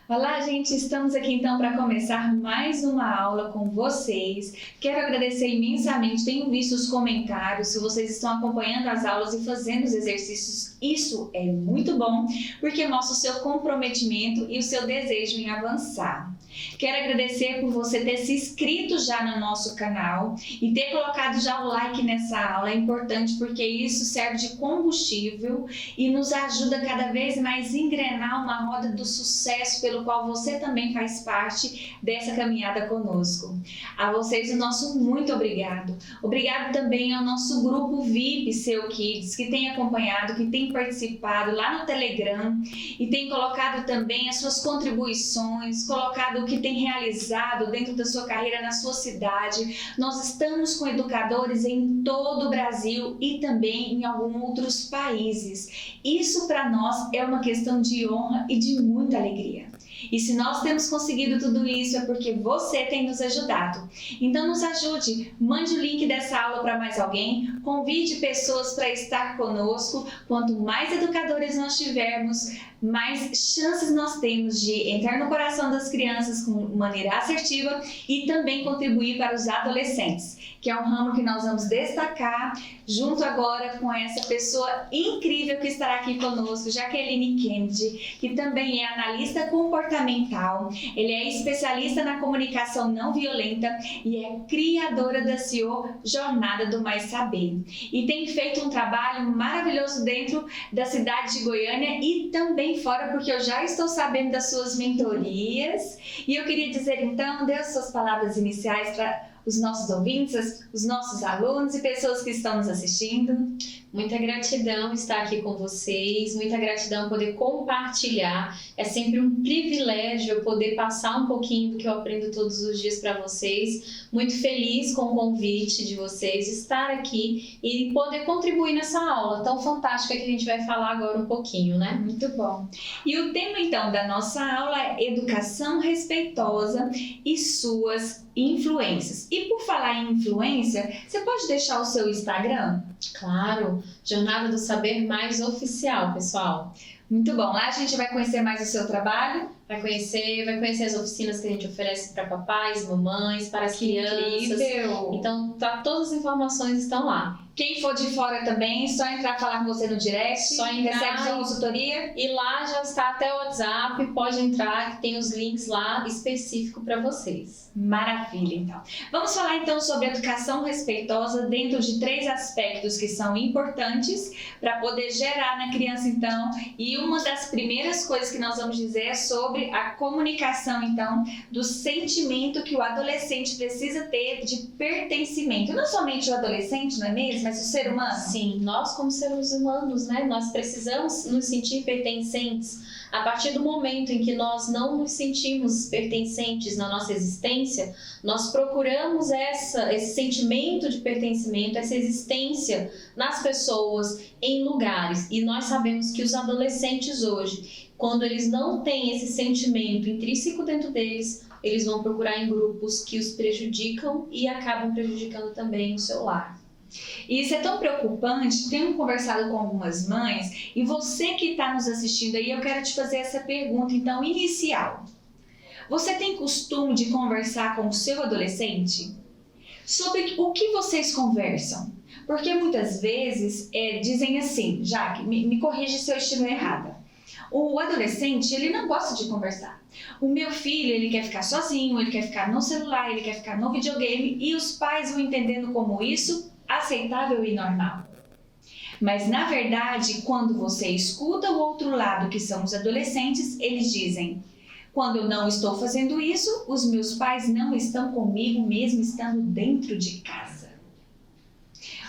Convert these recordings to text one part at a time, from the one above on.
Olá, gente! Estamos aqui então para começar mais uma aula com vocês. Quero agradecer imensamente, tenho visto os comentários, se vocês estão acompanhando as aulas e fazendo os exercícios, isso é muito bom, porque mostra o seu comprometimento e o seu desejo em avançar. Quero agradecer por você ter se inscrito já no nosso canal e ter colocado já o like nessa aula, é importante porque isso serve de combustível e nos ajuda cada vez mais a engrenar uma roda do sucesso pelo qual você também faz parte dessa caminhada conosco. A vocês o nosso muito obrigado. Obrigado também ao nosso grupo VIP Seu Kids, que tem acompanhado, que tem participado lá no Telegram e tem colocado também as suas contribuições, colocado o que tem realizado dentro da sua carreira na sua cidade. Nós estamos com educadores em todo o Brasil e também em alguns outros países. Isso para nós é uma questão de honra e de muita alegria. E se nós temos conseguido tudo isso é porque você tem nos ajudado. Então nos ajude, mande o link dessa aula para mais alguém, convide pessoas para estar conosco. Quanto mais educadores nós tivermos, mais chances nós temos de entrar no coração das crianças com maneira assertiva e também contribuir para os adolescentes, que é um ramo que nós vamos destacar junto agora com essa pessoa incrível que estará aqui conosco, Jaqueline Kennedy, que também é analista comportamental, ele é especialista na comunicação não violenta e é criadora da CEO Jornada do Mais Saber. E tem feito um trabalho maravilhoso dentro da cidade de Goiânia e também fora, porque eu já estou sabendo das suas mentorias. E eu queria dizer então, dê as suas palavras iniciais para os nossos ouvintes, os nossos alunos e pessoas que estão nos assistindo. Muita gratidão estar aqui com vocês, muita gratidão poder compartilhar. É sempre um privilégio eu poder passar um pouquinho do que eu aprendo todos os dias para vocês. Muito feliz com o convite de vocês estar aqui e poder contribuir nessa aula tão fantástica que a gente vai falar agora um pouquinho, né? Muito bom. E o tema então da nossa aula é Educação Respeitosa e suas influências. E por falar em influência, você pode deixar o seu Instagram? Claro, Jornada do Saber Mais Oficial, pessoal. Muito bom, lá a gente vai conhecer mais o seu trabalho. Vai conhecer as oficinas que a gente oferece para papais, mamães, para as crianças. Incrível. Então, todas as informações estão lá. Quem for de fora também, só entrar falar com você no direct, só entrar, recebe sua consultoria. E lá já está até o WhatsApp, pode entrar, que tem os links lá específicos para vocês. Maravilha, então. Vamos falar então sobre educação respeitosa dentro de 3 aspectos que são importantes para poder gerar na criança, então. E uma das primeiras coisas que nós vamos dizer é sobre a comunicação, então, do sentimento que o adolescente precisa ter de pertencimento. Não somente o adolescente, não é mesmo? Mas o ser humano? Sim, nós como seres humanos, né? Nós precisamos nos sentir pertencentes. A partir do momento em que nós não nos sentimos pertencentes na nossa existência, nós procuramos esse sentimento de pertencimento, essa existência nas pessoas, em lugares. E nós sabemos que os adolescentes hoje, quando eles não têm esse sentimento intrínseco dentro deles, eles vão procurar em grupos que os prejudicam e acabam prejudicando também o seu lar. E isso é tão preocupante, tenho conversado com algumas mães e você que está nos assistindo aí, eu quero te fazer essa pergunta então inicial. Você tem costume de conversar com o seu adolescente? Sobre o que vocês conversam? Porque muitas vezes dizem assim, Jaque, me corrige se eu estiver errada. O adolescente, ele não gosta de conversar. O meu filho, ele quer ficar sozinho, ele quer ficar no celular, ele quer ficar no videogame e os pais vão entendendo como isso aceitável e normal. Mas na verdade, quando você escuta o outro lado, que são os adolescentes, eles dizem: quando eu não estou fazendo isso, os meus pais não estão comigo mesmo estando dentro de casa.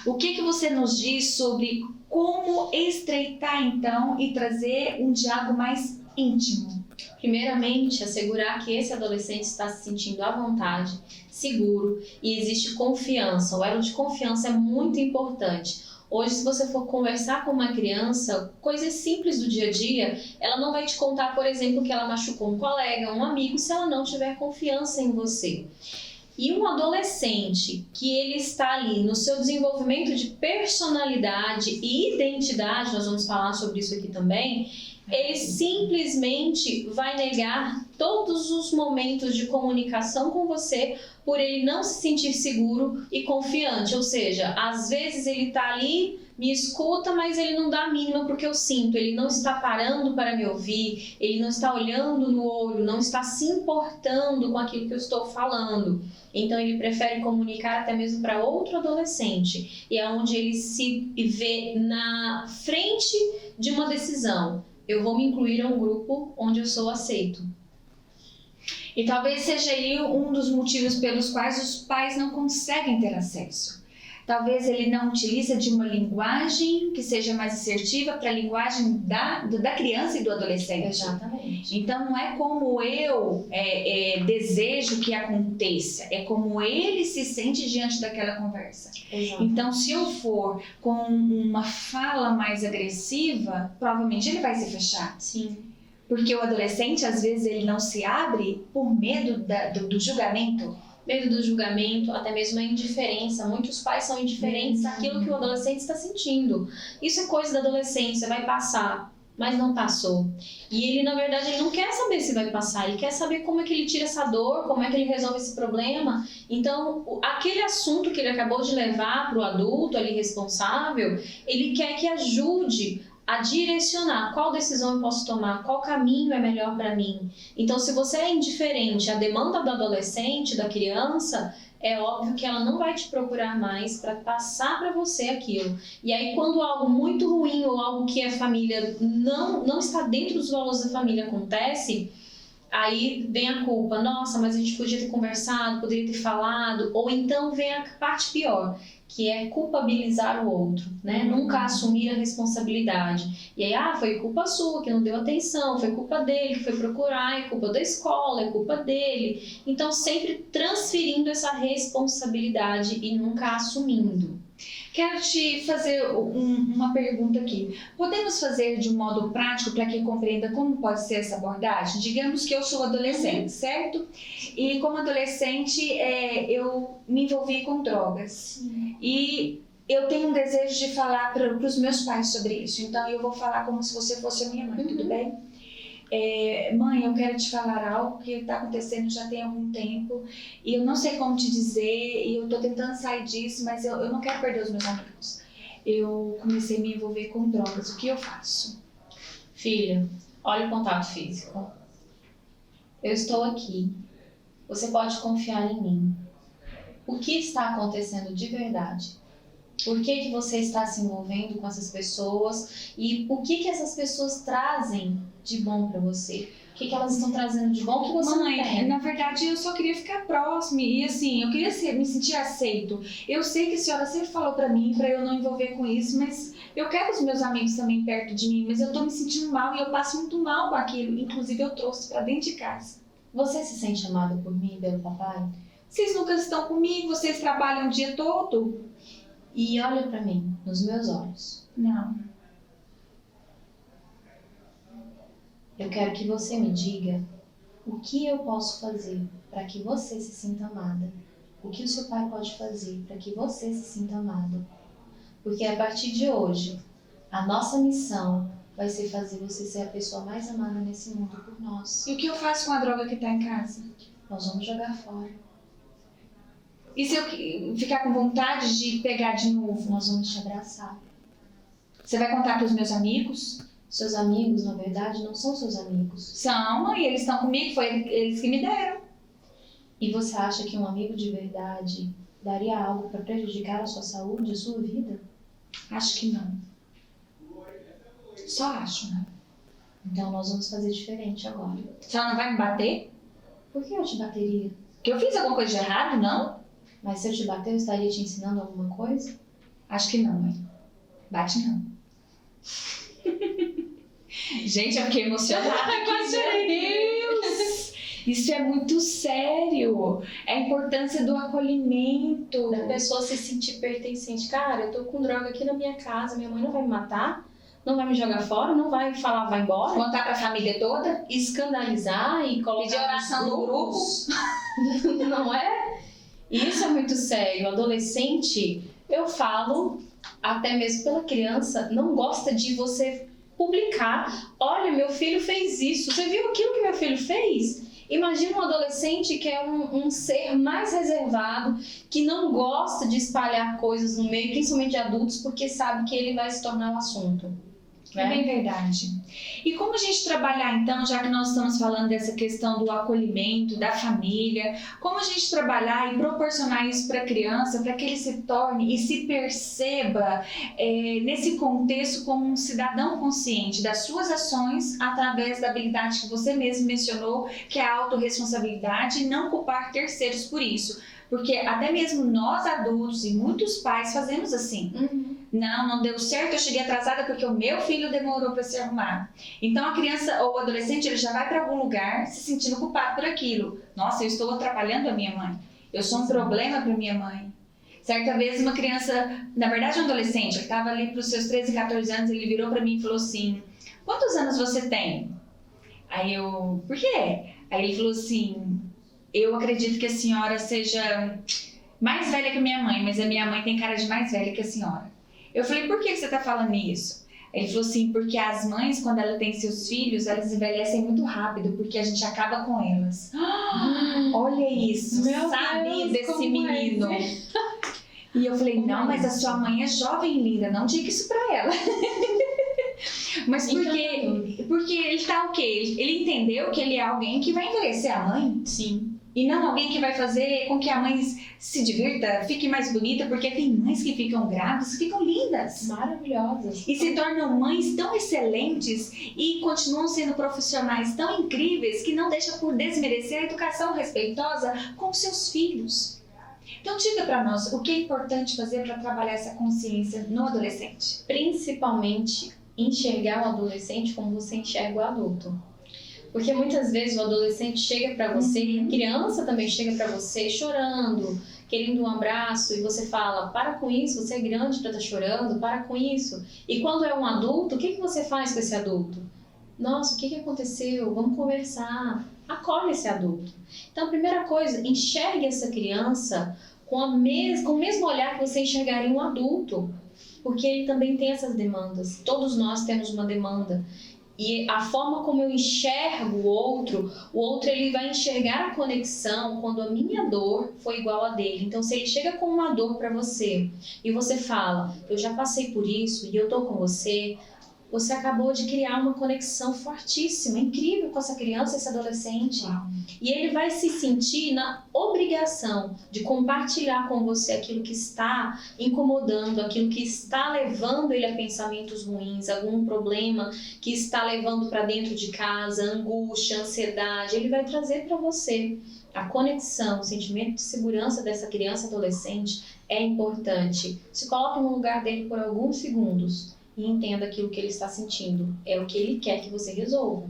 O que você nos diz sobre como estreitar então e trazer um diálogo mais íntimo? Primeiramente, assegurar que esse adolescente está se sentindo à vontade, seguro e existe confiança. O elo de confiança é muito importante. Hoje, se você for conversar com uma criança, coisas simples do dia a dia, ela não vai te contar, por exemplo, que ela machucou um colega, um amigo, se ela não tiver confiança em você. E um adolescente que ele está ali no seu desenvolvimento de personalidade e identidade, nós vamos falar sobre isso aqui também, ele simplesmente vai negar todos os momentos de comunicação com você por ele não se sentir seguro e confiante. Ou seja, às vezes ele está ali, me escuta, mas ele não dá a mínima porque eu sinto. Ele não está parando para me ouvir, ele não está olhando no olho, não está se importando com aquilo que eu estou falando. Então ele prefere comunicar até mesmo para outro adolescente. E é onde ele se vê na frente de uma decisão. Eu vou me incluir a um grupo onde eu sou aceito. E talvez seja aí um dos motivos pelos quais os pais não conseguem ter acesso. Talvez ele não utilize de uma linguagem que seja mais assertiva para a linguagem da criança e do adolescente. Exatamente. Então não é como eu desejo que aconteça, é como ele se sente diante daquela conversa. Exato. Então se eu for com uma fala mais agressiva, provavelmente ele vai se fechar. Sim. Porque o adolescente, às vezes, ele não se abre por medo do julgamento. Medo do julgamento, até mesmo a indiferença. Muitos pais são indiferentes àquilo que o adolescente está sentindo. Isso é coisa da adolescência, vai passar, mas não passou. E ele, na verdade, ele não quer saber se vai passar, ele quer saber como é que ele tira essa dor, como é que ele resolve esse problema. Então, aquele assunto que ele acabou de levar para o adulto ali responsável, ele quer que ajude a direcionar qual decisão eu posso tomar, qual caminho é melhor para mim. Então, se você é indiferente à demanda do adolescente, da criança, é óbvio que ela não vai te procurar mais para passar para você aquilo. E aí, quando algo muito ruim ou algo que a família não está dentro dos valores da família acontece, aí vem a culpa. Nossa, mas a gente podia ter conversado, poderia ter falado. Ou então vem a parte pior, que é culpabilizar o outro, né? Nunca assumir a responsabilidade. E aí, foi culpa sua que não deu atenção, foi culpa dele que foi procurar, é culpa da escola, é culpa dele. Então, sempre transferindo essa responsabilidade e nunca assumindo. Quero te fazer uma pergunta aqui. Podemos fazer de um modo prático para que compreenda como pode ser essa abordagem? Digamos que eu sou adolescente, certo? E como adolescente, eu me envolvi com drogas. Sim. E eu tenho um desejo de falar para os meus pais sobre isso. Então, eu vou falar como se você fosse a minha mãe, tudo bem? Mãe, eu quero te falar algo que está acontecendo já tem algum tempo e eu não sei como te dizer e eu estou tentando sair disso, mas eu não quero perder os meus amigos. Eu comecei a me envolver com drogas, o que eu faço? Filha, olha o contato físico. Eu estou aqui. Você pode confiar em mim. O que está acontecendo de verdade? Por que você está se envolvendo com essas pessoas? E o que essas pessoas trazem de bom para você? O que elas estão trazendo de bom que você não tem? Na verdade, eu só queria ficar próxima e assim, eu queria me sentir aceito. Eu sei que a senhora sempre falou para mim, para eu não envolver com isso, mas eu quero os meus amigos também perto de mim, mas eu tô me sentindo mal e eu passo muito mal com aquilo. Inclusive, eu trouxe para dentro de casa. Você se sente amado por mim, pelo papai? Vocês nunca estão comigo, vocês trabalham o dia todo. E olha para mim, nos meus olhos. Não. Eu quero que você me diga o que eu posso fazer para que você se sinta amada. O que o seu pai pode fazer para que você se sinta amada. Porque a partir de hoje, a nossa missão vai ser fazer você ser a pessoa mais amada nesse mundo por nós. E o que eu faço com a droga que tá em casa? Nós vamos jogar fora. E se eu ficar com vontade de pegar de novo? Nós vamos te abraçar. Você vai contar para os meus amigos? Seus amigos, na verdade, não são seus amigos. São, e eles estão comigo, foi eles que me deram. E você acha que um amigo de verdade daria algo para prejudicar a sua saúde, a sua vida? Acho que não. Só acho, né? Então nós vamos fazer diferente agora. A senhora não vai me bater? Por que eu te bateria? Que eu fiz alguma coisa de errado, não? Mas se eu te bater, eu estaria te ensinando alguma coisa? Acho que não, mãe. Bate não. Gente, eu fiquei emocionada aqui, meu Deus! Isso é muito sério. É a importância do acolhimento. Da pessoa se sentir pertencente. Cara, eu tô com droga aqui na minha casa, minha mãe não vai me matar? Não vai me jogar fora? Não vai falar, vai embora? Contar pra família toda? Escandalizar e colocar pedir oração no grupo? Não é? Isso é muito sério. O adolescente, eu falo, até mesmo pela criança, não gosta de você publicar. Olha, meu filho fez isso. Você viu aquilo que meu filho fez? Imagina um adolescente que é um ser mais reservado, que não gosta de espalhar coisas no meio, principalmente de adultos, porque sabe que ele vai se tornar um assunto. É bem verdade. E como a gente trabalhar então, já que nós estamos falando dessa questão do acolhimento, da família, como a gente trabalhar e proporcionar isso para a criança, para que ele se torne e se perceba nesse contexto como um cidadão consciente das suas ações através da habilidade que você mesmo mencionou, que é a autorresponsabilidade e não culpar terceiros por isso. Porque até mesmo nós adultos e muitos pais fazemos assim. Não deu certo, eu cheguei atrasada porque o meu filho demorou para se arrumar. Então a criança ou o adolescente ele já vai para algum lugar se sentindo culpado por aquilo. Nossa, eu estou atrapalhando a minha mãe. Eu sou um problema para minha mãe. Certa vez uma criança, na verdade um adolescente, ele estava ali para os seus 13, 14 anos, ele virou para mim e falou assim, quantos anos você tem? Aí eu, por quê? Aí ele falou assim, eu acredito que a senhora seja mais velha que a minha mãe, mas a minha mãe tem cara de mais velha que a senhora. Eu falei, por que você está falando isso? Ele falou assim, porque as mães, quando elas têm seus filhos, elas envelhecem muito rápido, porque a gente acaba com elas. Olha isso, meu sabia Deus, desse menino. E eu falei, não, mas a sua mãe é jovem, linda, não diga isso pra ela. Mas porque ele tá o quê? Ele entendeu que ele é alguém que vai envelhecer a mãe. Sim. E não alguém que vai fazer com que a mãe se divirta, fique mais bonita, porque tem mães que ficam grávidas, que ficam lindas. Maravilhosas. E se tornam mães tão excelentes e continuam sendo profissionais tão incríveis que não deixam por desmerecer a educação respeitosa com seus filhos. Então diga para nós, o que é importante fazer para trabalhar essa consciência no adolescente? Principalmente enxergar o adolescente como você enxerga o adulto. Porque muitas vezes o adolescente chega para você, e a criança também chega para você chorando, querendo um abraço, e você fala, para com isso, você é grande para estar chorando, para com isso. E quando é um adulto, o que você faz com esse adulto? Nossa, o que aconteceu? Vamos conversar. Acolhe esse adulto. Então, a primeira coisa, enxergue essa criança com o mesmo olhar que você enxergaria um adulto. Porque ele também tem essas demandas. Todos nós temos uma demanda. E a forma como eu enxergo o outro ele vai enxergar a conexão quando a minha dor foi igual a dele. Então, se ele chega com uma dor para você e você fala, eu já passei por isso e eu tô com você, você acabou de criar uma conexão fortíssima, incrível com essa criança, esse adolescente. E ele vai se sentir na obrigação de compartilhar com você aquilo que está incomodando, aquilo que está levando ele a pensamentos ruins, algum problema que está levando para dentro de casa, angústia, ansiedade. Ele vai trazer para você. A conexão, o sentimento de segurança dessa criança adolescente é importante. Se coloque no lugar dele por alguns segundos e entenda aquilo que ele está sentindo. É o que ele quer que você resolva.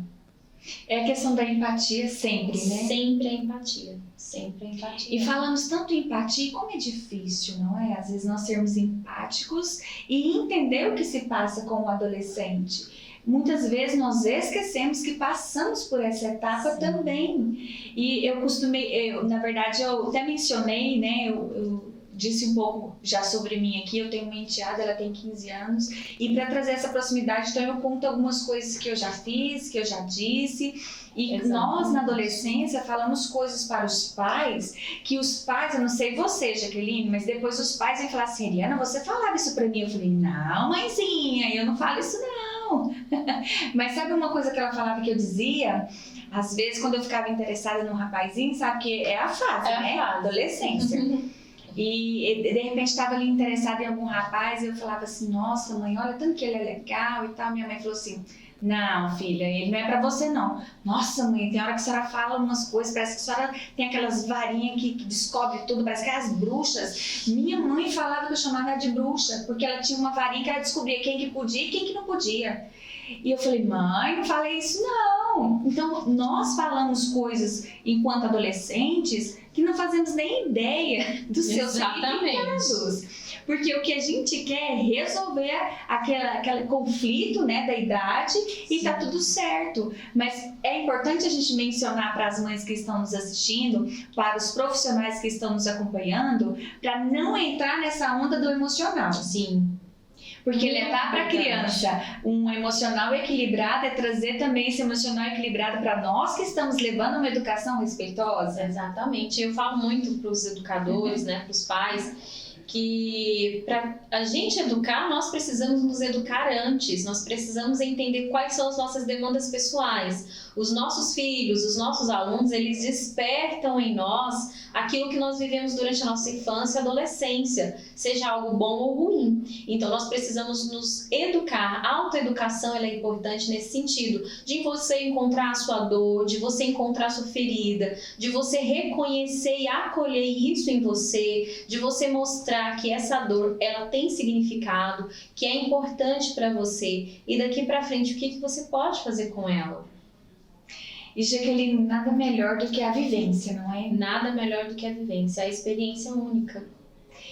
É a questão da empatia sempre, né? Sempre a empatia. Sempre a empatia. E falamos tanto em empatia, como é difícil, não é? Às vezes nós sermos empáticos e entender o que se passa com o adolescente. Muitas vezes nós esquecemos que passamos por essa etapa também. E na verdade, eu até mencionei, né? Eu disse um pouco já sobre mim aqui, eu tenho uma enteada, ela tem 15 anos, e para trazer essa proximidade, então eu conto algumas coisas que eu já fiz, que eu já disse, e exatamente. Nós na adolescência falamos coisas para os pais, que os pais, eu não sei você, Jaqueline, mas depois os pais vêm falar assim, Eliana, você falava isso para mim? Eu falei, não, mãezinha, eu não falo isso não. Mas sabe uma coisa que ela falava que eu dizia? Às vezes quando eu ficava interessada num rapazinho, sabe que é a fase, né? A adolescência. E de repente estava ali interessada em algum rapaz e eu falava assim, nossa mãe, olha tanto que ele é legal e tal. Minha mãe falou assim, não filha, ele não é pra você não. Nossa mãe, tem hora que a senhora fala umas coisas, parece que a senhora tem aquelas varinhas que descobre tudo, parece que é as bruxas. Minha mãe falava que eu chamava ela de bruxa, porque ela tinha uma varinha que ela descobria quem que podia e quem que não podia. E eu falei, mãe, não falei isso não. Então, nós falamos coisas enquanto adolescentes que não fazemos nem ideia dos seus significados. Porque o que a gente quer é resolver aquele conflito, né, da idade e tá tudo certo. Mas é importante a gente mencionar para as mães que estão nos assistindo, para os profissionais que estão nos acompanhando, para não entrar nessa onda do emocional. Sim. Porque levar para a criança um emocional equilibrado é trazer também esse emocional equilibrado para nós que estamos levando uma educação respeitosa. Exatamente. Eu falo muito para os educadores, né, para os pais, que para a gente educar, nós precisamos nos educar antes, nós precisamos entender quais são as nossas demandas pessoais. Os nossos filhos, os nossos alunos, eles despertam em nós aquilo que nós vivemos durante a nossa infância e adolescência, seja algo bom ou ruim. Então, nós precisamos nos educar. A autoeducação ela é importante nesse sentido, de você encontrar a sua dor, de você encontrar a sua ferida, de você reconhecer e acolher isso em você, de você mostrar que essa dor ela tem significado, que é importante para você e daqui para frente o que você pode fazer com ela. E Jaqueline, nada melhor do que a vivência, não é? Nada melhor do que a vivência, a experiência única.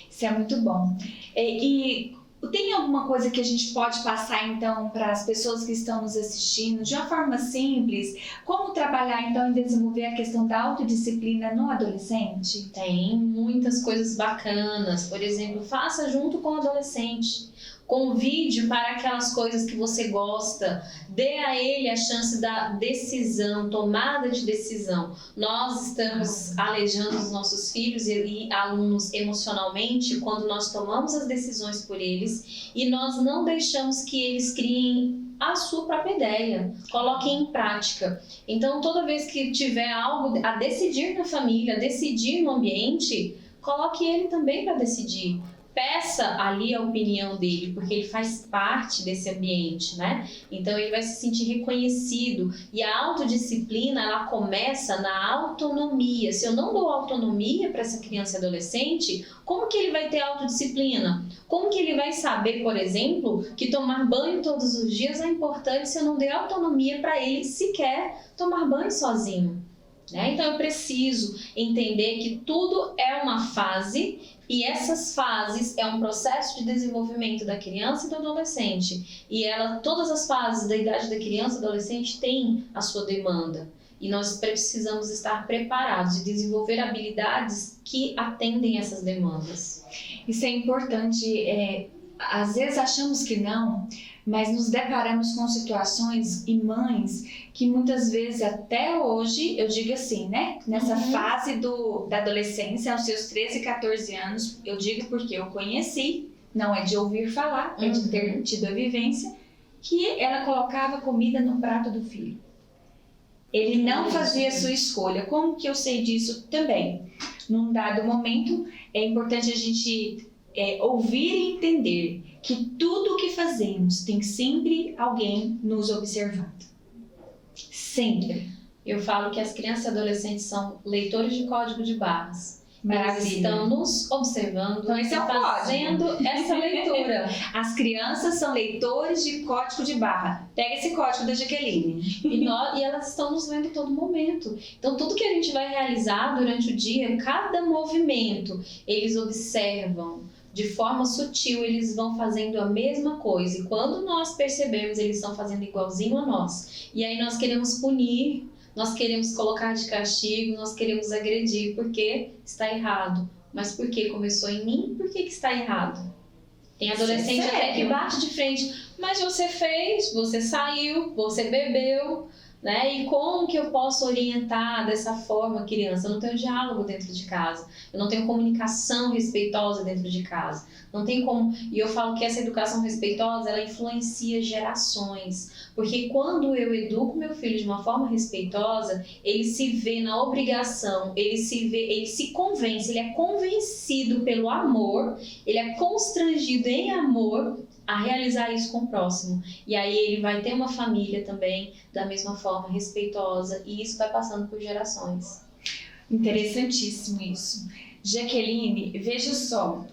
Isso é muito bom. E tem alguma coisa que a gente pode passar, então, para as pessoas que estão nos assistindo, de uma forma simples? Como trabalhar, então, em desenvolver a questão da autodisciplina no adolescente? Tem muitas coisas bacanas. Por exemplo, faça junto com o adolescente. Convide para aquelas coisas que você gosta, dê a ele a chance da decisão, tomada de decisão. Nós estamos alejando os nossos filhos e alunos emocionalmente quando nós tomamos as decisões por eles e nós não deixamos que eles criem a sua própria ideia, coloquem em prática. Então, toda vez que tiver algo a decidir na família, a decidir no ambiente, coloque ele também para decidir. Peça ali a opinião dele, porque ele faz parte desse ambiente, né? Então ele vai se sentir reconhecido. E a autodisciplina, ela começa na autonomia. Se eu não dou autonomia para essa criança e adolescente, como que ele vai ter autodisciplina? Como que ele vai saber, por exemplo, que tomar banho todos os dias é importante se eu não der autonomia para ele sequer tomar banho sozinho? Né? Então eu preciso entender que tudo é uma fase e essas fases é um processo de desenvolvimento da criança e do adolescente. E todas as fases da idade da criança e do adolescente têm a sua demanda. E nós precisamos estar preparados e desenvolver habilidades que atendem essas demandas. Isso é importante. Às vezes achamos que não, mas nos deparamos com situações e mães que muitas vezes até hoje, eu digo assim, né? Nessa fase da adolescência, aos seus 13, 14 anos, eu digo porque eu conheci, não é de ouvir falar, é de ter tido a vivência, que ela colocava comida no prato do filho. Ele não fazia a sua escolha. Como que eu sei disso também? Num dado momento, é importante a gente ouvir e entender que tudo o que fazemos tem sempre alguém nos observando. Sempre. Eu falo que as crianças e adolescentes são leitores de código de barras. Maravilha. Eles estão nos observando, então, esse é o fazendo código. Essa leitura. As crianças são leitores de código de barra. Pega esse código da Jaqueline. E elas estão nos vendo todo momento. Então, tudo que a gente vai realizar durante o dia, cada movimento, eles observam. De forma sutil, eles vão fazendo a mesma coisa. E quando nós percebemos, eles estão fazendo igualzinho a nós. E aí nós queremos punir, nós queremos colocar de castigo, nós queremos agredir, porque está errado. Mas por que começou em mim? Por que está errado? Tem adolescente até que bate de frente. Mas você fez, você saiu, você bebeu, né? E como que eu posso orientar dessa forma a criança? Eu não tenho diálogo dentro de casa, eu não tenho comunicação respeitosa dentro de casa, não tem como. E eu falo que essa educação respeitosa, ela influencia gerações, porque quando eu educo meu filho de uma forma respeitosa, ele se vê na obrigação, ele se convence, ele é convencido pelo amor, ele é constrangido em amor a realizar isso com o próximo. E aí ele vai ter uma família também da mesma forma, respeitosa, e isso vai passando por gerações. Interessantíssimo isso. Jaqueline, veja só,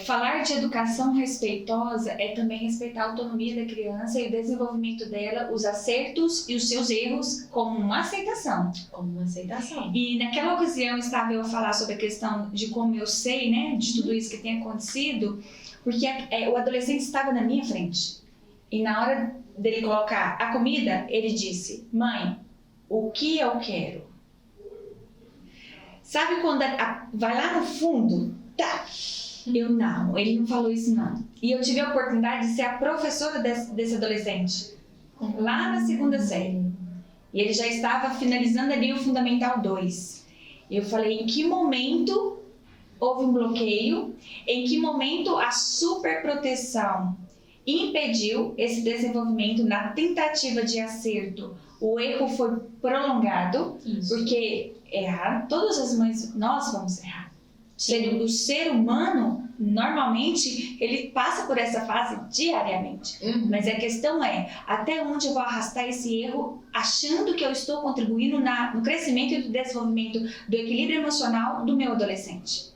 falar de educação respeitosa é também respeitar a autonomia da criança e o desenvolvimento dela, os acertos e os seus erros como uma aceitação. Como uma aceitação. E naquela ocasião estava eu a falar sobre a questão de como eu sei, né, de tudo isso que tem acontecido, porque o adolescente estava na minha frente. E na hora dele colocar a comida, ele disse: mãe, o que eu quero? Sabe quando vai lá no fundo? Tá. Não, ele não falou isso não. E eu tive a oportunidade de ser a professora desse adolescente, lá na 2ª série. E ele já estava finalizando ali o Fundamental 2. E eu falei, em que momento houve um bloqueio? Em que momento a superproteção impediu esse desenvolvimento na tentativa de acerto? O erro foi prolongado, porque errar, todas as mães, nós vamos errar. O ser humano, normalmente, ele passa por essa fase diariamente. Mas a questão é, até onde eu vou arrastar esse erro, achando que eu estou contribuindo no crescimento e do desenvolvimento do equilíbrio emocional do meu adolescente.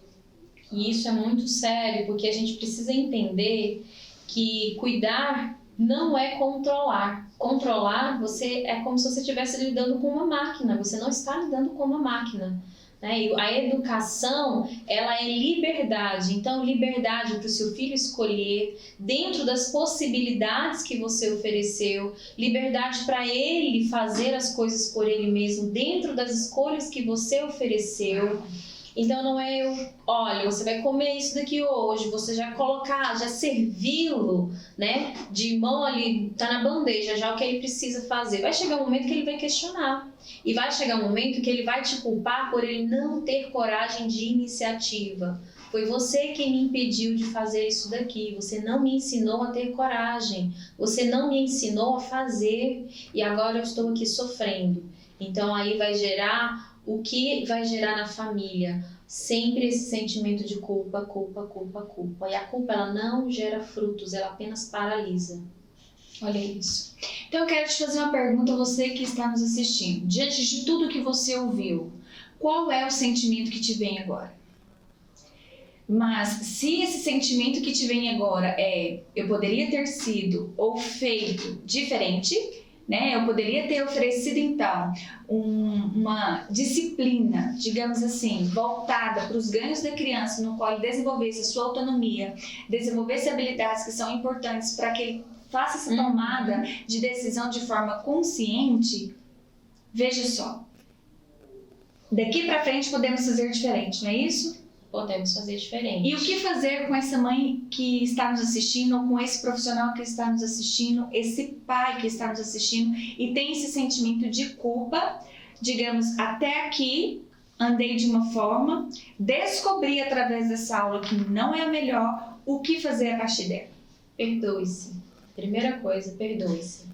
E isso é muito sério, porque a gente precisa entender que cuidar não é controlar. Controlar, é como se você estivesse lidando com uma máquina. Você não está lidando com uma máquina. Né? E a educação, ela é liberdade. Então, liberdade para o seu filho escolher dentro das possibilidades que você ofereceu. Liberdade para ele fazer as coisas por ele mesmo dentro das escolhas que você ofereceu. Então não é olha, você vai comer isso daqui hoje, você já colocar, já servi-lo, né, de mão ali, tá na bandeja já o que ele precisa fazer. Vai chegar um momento que ele vai questionar e vai chegar um momento que ele vai te culpar por ele não ter coragem de iniciativa. Foi você quem me impediu de fazer isso daqui, você não me ensinou a ter coragem, você não me ensinou a fazer e agora eu estou aqui sofrendo. Então aí vai gerar o que vai gerar na família? Sempre esse sentimento de culpa, culpa, culpa, culpa. E a culpa, ela não gera frutos, ela apenas paralisa. Olha isso. Então eu quero te fazer uma pergunta, você que está nos assistindo. Diante de tudo que você ouviu, qual é o sentimento que te vem agora? Mas se esse sentimento que te vem agora é eu poderia ter sido ou feito diferente, né? Eu poderia ter oferecido, então, uma disciplina, digamos assim, voltada para os ganhos da criança, no qual ele desenvolvesse a sua autonomia, desenvolvesse habilidades que são importantes para que ele faça essa tomada de decisão de forma consciente. Veja só, daqui para frente podemos fazer diferente, não é isso? Podemos fazer diferente. E o que fazer com essa mãe que está nos assistindo, ou com esse profissional que está nos assistindo, esse pai que está nos assistindo e tem esse sentimento de culpa, digamos, até aqui andei de uma forma, descobri através dessa aula que não é a melhor, o que fazer a partir dela? Perdoe-se. Primeira coisa, perdoe-se.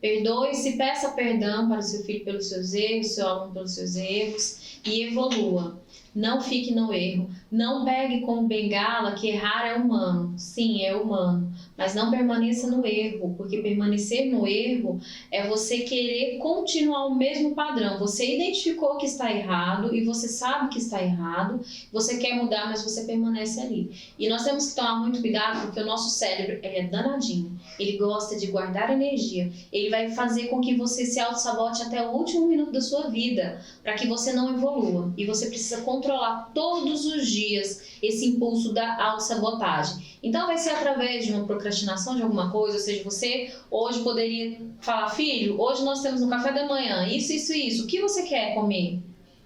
Perdoe-se, peça perdão para o seu filho pelos seus erros, seu aluno pelos seus erros e evolua. Não fique no erro. Não pegue como bengala que errar é humano. Sim, é humano. Mas não permaneça no erro, porque permanecer no erro é você querer continuar o mesmo padrão. Você identificou que está errado e você sabe que está errado. Você quer mudar, mas você permanece ali. E nós temos que tomar muito cuidado, porque o nosso cérebro é danadinho. Ele gosta de guardar energia. Ele vai fazer com que você se auto-sabote até o último minuto da sua vida, para que você não evolua. E você precisa controlar todos os dias esse impulso da autossabotagem. Então vai ser através de uma procrastinação de alguma coisa, ou seja, você hoje poderia falar, filho, hoje nós temos no café da manhã isso, isso e isso, o que você quer comer?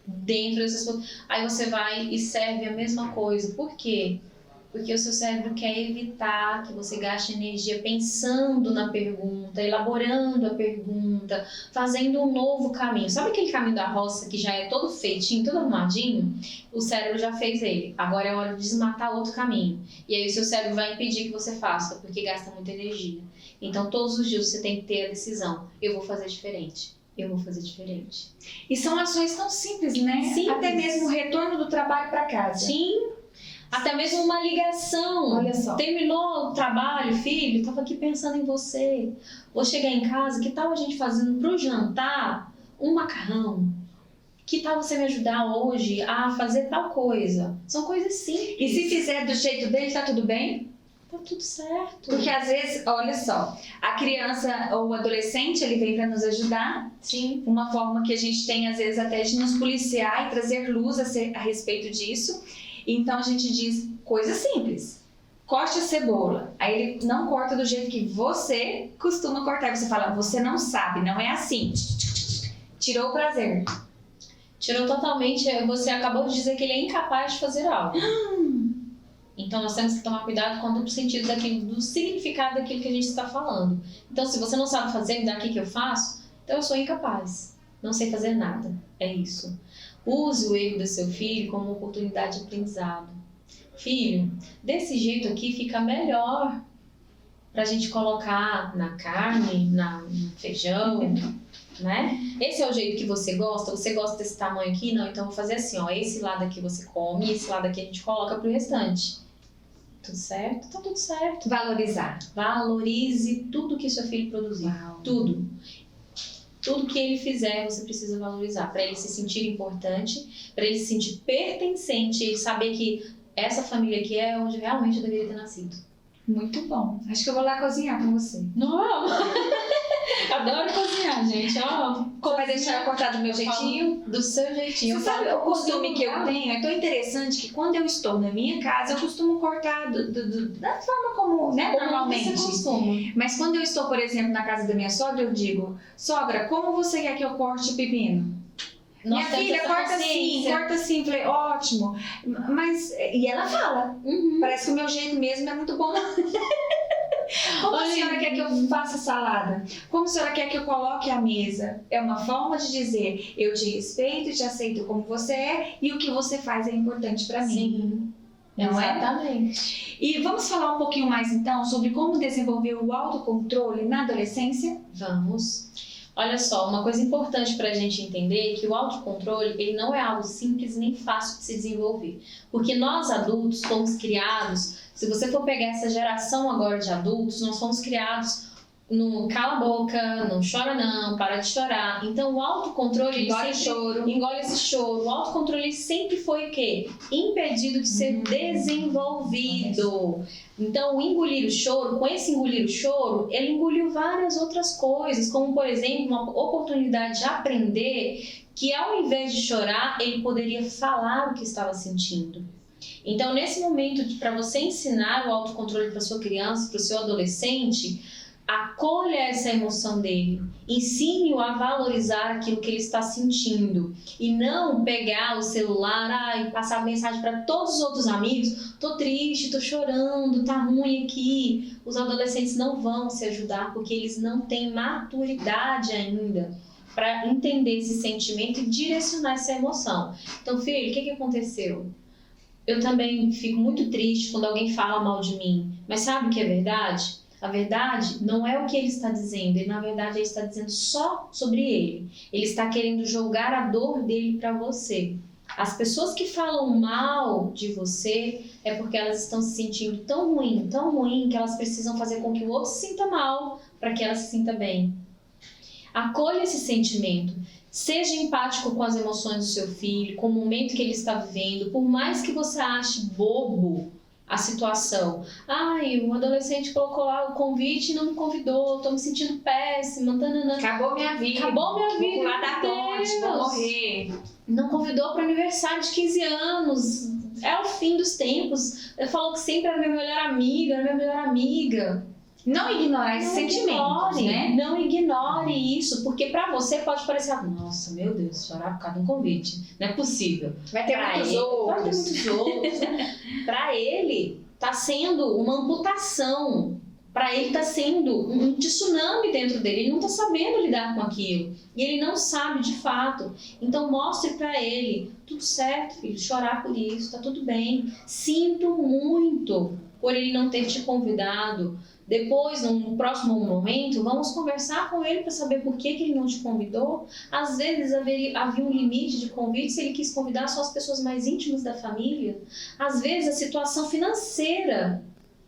Dentro dessas coisas. Aí você vai e serve a mesma coisa. Por quê? Porque o seu cérebro quer evitar que você gaste energia pensando na pergunta, elaborando a pergunta, fazendo um novo caminho. Sabe aquele caminho da roça que já é todo feitinho, todo arrumadinho? O cérebro já fez ele. Agora é hora de desmatar outro caminho. E aí o seu cérebro vai impedir que você faça, porque gasta muita energia. Então todos os dias você tem que ter a decisão. Eu vou fazer diferente. Eu vou fazer diferente. E são ações tão simples, né? Simples. Até mesmo o retorno do trabalho para casa. Sim. Até mesmo uma ligação. Olha só. Terminou o trabalho, filho, estava aqui pensando em você. Vou chegar em casa, que tal a gente fazendo pro jantar um macarrão? Que tal você me ajudar hoje a fazer tal coisa? São coisas simples. E se fizer do jeito dele, tá tudo bem? Tá tudo certo. Porque às vezes, olha só, a criança ou o adolescente, ele vem para nos ajudar. Sim. Uma forma que a gente tem, às vezes, até de nos policiar e trazer luz a respeito disso. Então a gente diz coisas simples. Corte a cebola. Aí ele não corta do jeito que você costuma cortar. Você fala, você não sabe, não é assim. Tirou o prazer. Tirou totalmente. Você acabou de dizer que ele é incapaz de fazer algo. Então nós temos que tomar cuidado com o duplo sentido do significado daquilo que a gente está falando. Então se você não sabe fazer, me dá aqui que eu faço, então eu sou incapaz, não sei fazer nada. É isso. Use o erro do seu filho como uma oportunidade de aprendizado. Filho, desse jeito aqui fica melhor pra gente colocar na carne, no feijão, né? Esse é o jeito que você gosta desse tamanho aqui? Não, então vou fazer assim, ó, esse lado aqui você come, esse lado aqui a gente coloca pro restante. Tudo certo? Tá tudo certo. Valorizar. Valorize tudo que seu filho produzir. Uau. Tudo. Tudo que ele fizer, você precisa valorizar, para ele se sentir importante, para ele se sentir pertencente e saber que essa família aqui é onde realmente eu deveria ter nascido. Muito bom. Acho que eu vou lá cozinhar com você. Não! Adoro cozinhar, gente. Ó, Você vai deixar eu cortar do meu jeitinho? Do seu jeitinho. Você sabe o costume que eu tenho? É tão interessante que quando eu estou na minha casa, eu costumo cortar da forma como, né, normalmente. Você costuma. Mas quando eu estou, por exemplo, na casa da minha sogra, eu digo: sogra, como você quer que eu corte o pepino? Minha filha, corta assim. Falei, ótimo. Mas, e ela fala, parece que o meu jeito mesmo é muito bom. Como a senhora quer que eu faça salada? Como a senhora quer que eu coloque a mesa? É uma forma de dizer, eu te respeito, te aceito como você é e o que você faz é importante para mim. Sim, não exatamente. E vamos falar um pouquinho mais então sobre como desenvolver o autocontrole na adolescência? Vamos. Olha só, uma coisa importante para a gente entender é que o autocontrole ele não é algo simples nem fácil de se desenvolver. Porque nós adultos fomos criados, se você for pegar essa geração agora de adultos, nós fomos criados no cala a boca, não chora não, para de chorar. Então o autocontrole engole esse choro. O autocontrole sempre foi o quê? Impedido de ser desenvolvido. Então o engolir o choro, com esse engolir o choro, ele engoliu várias outras coisas, como por exemplo uma oportunidade de aprender que ao invés de chorar, ele poderia falar o que estava sentindo. Então nesse momento, para você ensinar o autocontrole para sua criança, para o seu adolescente, acolha essa emoção dele, ensine-o a valorizar aquilo que ele está sentindo e não pegar o celular e passar mensagem para todos os outros amigos, tô triste, tô chorando, tá ruim aqui. Os adolescentes não vão se ajudar porque eles não têm maturidade ainda para entender esse sentimento e direcionar essa emoção. Então, filho, o que aconteceu? Eu também fico muito triste quando alguém fala mal de mim, mas sabe o que é verdade? A verdade não é o que ele está dizendo, na verdade ele está dizendo só sobre ele. Ele está querendo jogar a dor dele para você. As pessoas que falam mal de você é porque elas estão se sentindo tão ruim, que elas precisam fazer com que o outro se sinta mal para que ela se sinta bem. Acolha esse sentimento. Seja empático com as emoções do seu filho, com o momento que ele está vivendo, por mais que você ache bobo a situação. Ai, o adolescente colocou lá o convite e não me convidou, tô me sentindo péssima, tanana. Acabou minha vida. Vou pular da ponte, vou morrer. Não convidou para aniversário de 15 anos. É o fim dos tempos. Ele falou que sempre era minha melhor amiga. Não ignorar esses sentimentos, né? Não ignore isso, porque pra você pode parecer, nossa, meu Deus, chorar por causa de um convite. Não é possível. Vai ter muitos outros. Pra ele, tá sendo uma amputação. Pra ele tá sendo um tsunami dentro dele. Ele não tá sabendo lidar com aquilo. E ele não sabe de fato. Então mostre pra ele, tudo certo, filho, chorar por isso, tá tudo bem. Sinto muito por ele não ter te convidado. Depois, num próximo momento, vamos conversar com ele para saber por que ele não te convidou. Às vezes havia um limite de convite se ele quis convidar só as pessoas mais íntimas da família. Às vezes a situação financeira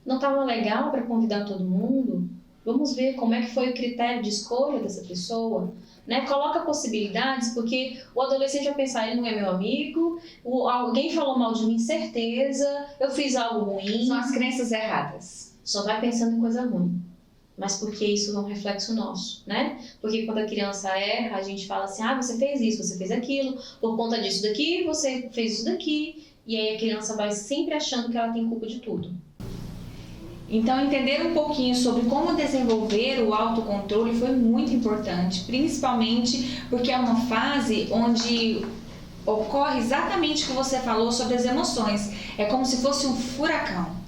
não estava legal para convidar todo mundo. Vamos ver como é que foi o critério de escolha dessa pessoa. Né? Coloca possibilidades, porque o adolescente vai pensar, ele não é meu amigo, alguém falou mal de mim, certeza, eu fiz algo ruim. São as crenças erradas. Só vai pensando em coisa ruim, mas porque isso é um reflexo nosso, né? Porque quando a criança erra, a gente fala assim, você fez isso, você fez aquilo, por conta disso daqui, você fez isso daqui, e aí a criança vai sempre achando que ela tem culpa de tudo. Então, entender um pouquinho sobre como desenvolver o autocontrole foi muito importante, principalmente porque é uma fase onde ocorre exatamente o que você falou sobre as emoções. É como se fosse um furacão.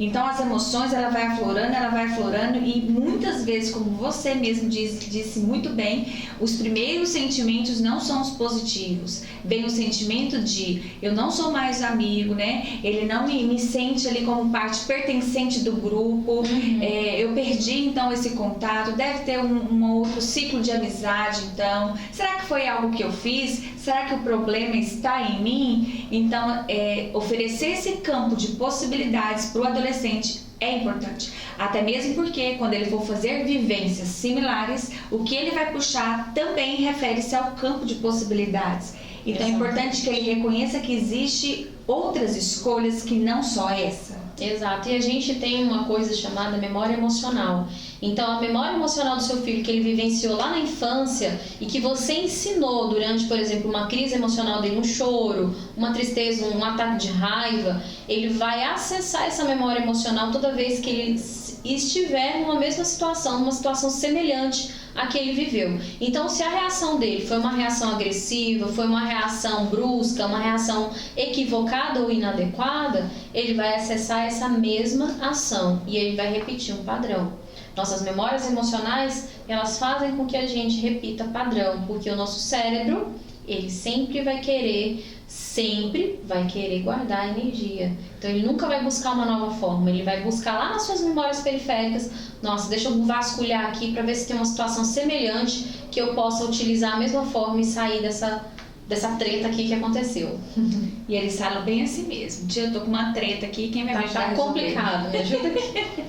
Então as emoções, ela vai aflorando e muitas vezes, como você mesmo disse muito bem, os primeiros sentimentos não são os positivos. Vem o sentimento de eu não sou mais amigo, né? Ele não me sente ali como parte pertencente do grupo. Eu perdi então esse contato, deve ter um outro ciclo de amizade então. Será que foi algo que eu fiz? Será que o problema está em mim? Então, oferecer esse campo de possibilidades para o adolescente é importante, até mesmo porque quando ele for fazer vivências similares, o que ele vai puxar também refere-se ao campo de possibilidades. Então é importante que ele reconheça que existe outras escolhas que não só essa. Exato, e a gente tem uma coisa chamada memória emocional. Então, a memória emocional do seu filho que ele vivenciou lá na infância e que você ensinou durante, por exemplo, uma crise emocional dele, um choro, uma tristeza, um ataque de raiva, ele vai acessar essa memória emocional toda vez que ele estiver numa mesma situação, numa situação semelhante à que ele viveu. Então, se a reação dele foi uma reação agressiva, foi uma reação brusca, uma reação equivocada ou inadequada, ele vai acessar essa mesma ação e ele vai repetir um padrão. Nossas memórias emocionais, elas fazem com que a gente repita padrão, porque o nosso cérebro, ele sempre vai querer guardar energia. Então ele nunca vai buscar uma nova forma, ele vai buscar lá nas suas memórias periféricas, nossa, deixa eu vasculhar aqui para ver se tem uma situação semelhante que eu possa utilizar a mesma forma e sair dessa treta aqui que aconteceu. E eles falam bem assim mesmo. Tia, eu tô com uma treta aqui, quem vai me ajudar? Tá complicado, me ajuda aqui.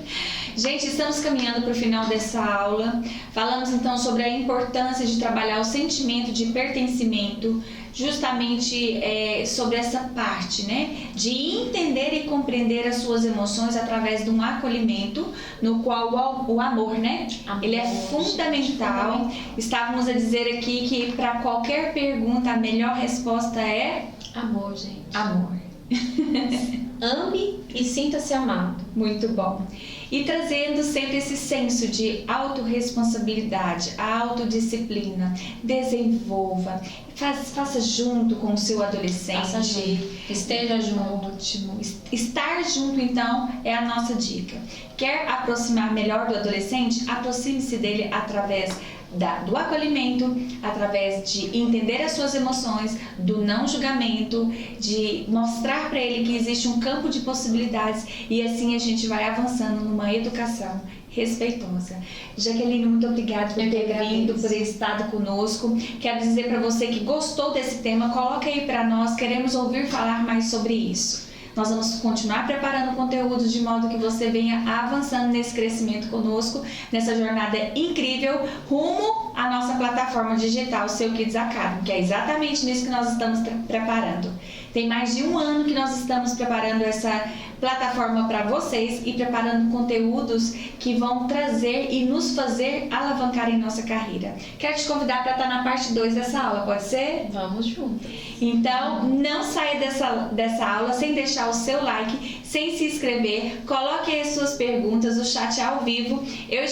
Gente, estamos caminhando para o final dessa aula. Falamos então sobre a importância de trabalhar o sentimento de pertencimento, justamente sobre essa parte, né? De entender e compreender as suas emoções através de um acolhimento, no qual o amor, né? Ele é fundamental. Estávamos a dizer aqui que para qualquer pergunta a melhor resposta é amor, gente. Amor. Ame e sinta-se amado. Muito bom. E trazendo sempre esse senso de autorresponsabilidade, autodisciplina, desenvolva, faça junto com o seu adolescente. Esteja junto. Ótimo. Estar junto, então, é a nossa dica. Quer aproximar melhor do adolescente? Aproxime-se dele através do acolhimento, através de entender as suas emoções, do não julgamento, de mostrar para ele que existe um campo de possibilidades e assim a gente vai avançando numa educação respeitosa. Jaqueline, muito obrigada por ter vindo, por ter estado conosco. Quero dizer para você que gostou desse tema, coloca aí para nós, queremos ouvir falar mais sobre isso. Nós vamos continuar preparando conteúdos de modo que você venha avançando nesse crescimento conosco, nessa jornada incrível, rumo à nossa plataforma digital, Seu Kids Academy, que é exatamente nisso que nós estamos preparando. Tem mais de um ano que nós estamos preparando essa plataforma para vocês e preparando conteúdos que vão trazer e nos fazer alavancar em nossa carreira. Quero te convidar para estar na parte 2 dessa aula, pode ser? Vamos juntos. Então, não saia dessa aula sem deixar o seu like, sem se inscrever, coloque aí as suas perguntas, o chat é ao vivo. Eu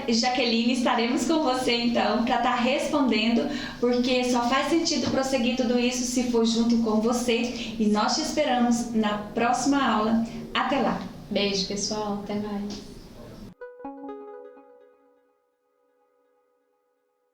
e Jaqueline estaremos com você então para estar respondendo, porque só faz sentido prosseguir tudo isso se for junto com você. E nós te esperamos na próxima aula. Até lá! Beijo, pessoal. Até mais.